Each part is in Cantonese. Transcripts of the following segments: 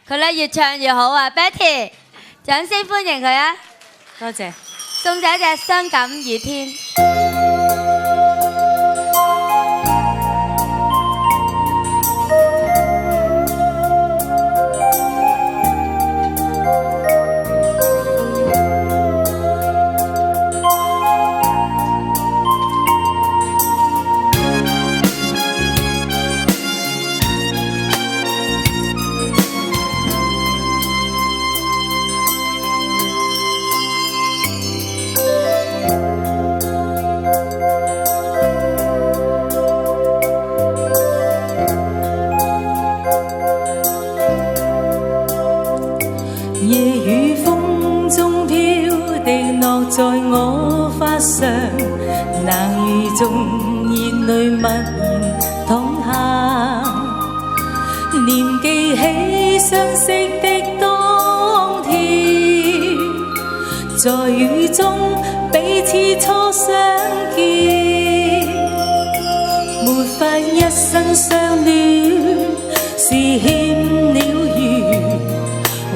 佢咧越唱越好啊 ！Betty， 掌聲歡迎佢啊！多謝。送上一隻《傷感雨天》。在我髮上，冷雨中熱淚默然淌下，念記起相識的當天，在雨中彼此初相見，沒法一生相戀，是欠了緣，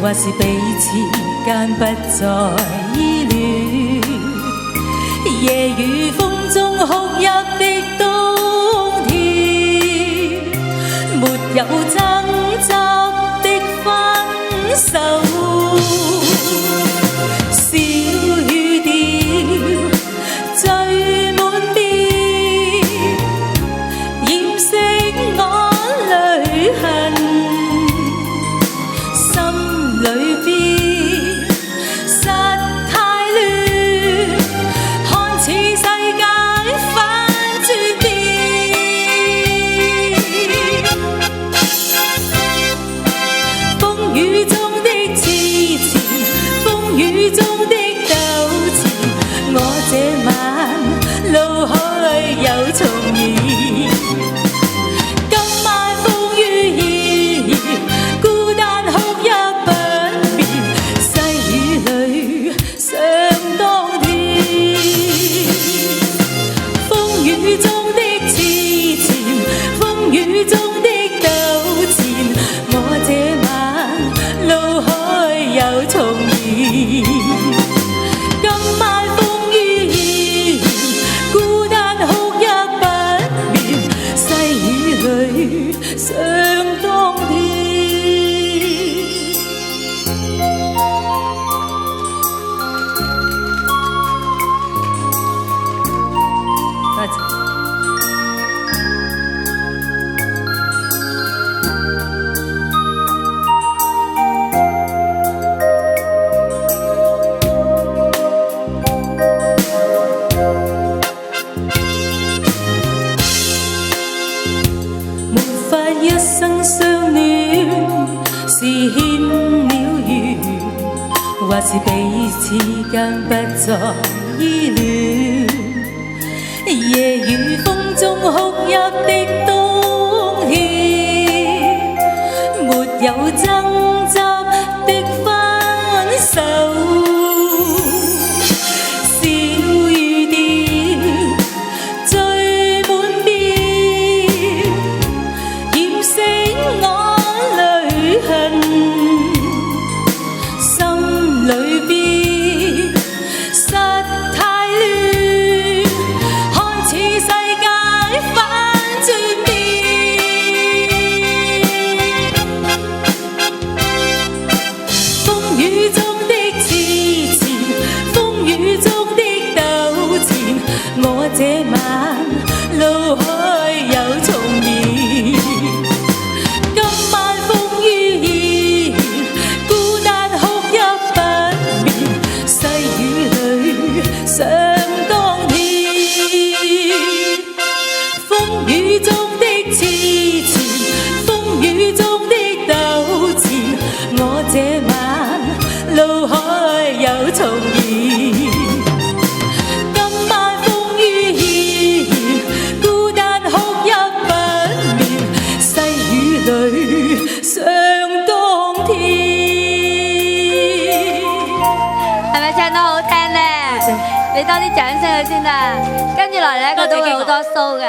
或是彼此間不再依戀。夜雨風中哭泣的冬天，沒有爭執的分手，小雨點綴滿面，掩飾我淚痕，心裏邊是彼此間不再依戀，夜雨風中哭泣的冬天，沒有爭執的分手，小雨點綴滿面，掩飾我淚痕。裏邊實太亂，看似世界反轉面。風雨中的痴纏，風雨中的糾纏，我這晚腦海有重現。想當天，風雨中的痴纏，風雨中的糾纏，我這晚腦海有重現。今晚風雨依然，孤單哭泣不眠，細雨裏想當天。係咪唱得好聽呢？俾多啲掌聲佢先啦，跟住落嚟咧，佢都會好多 show 噶。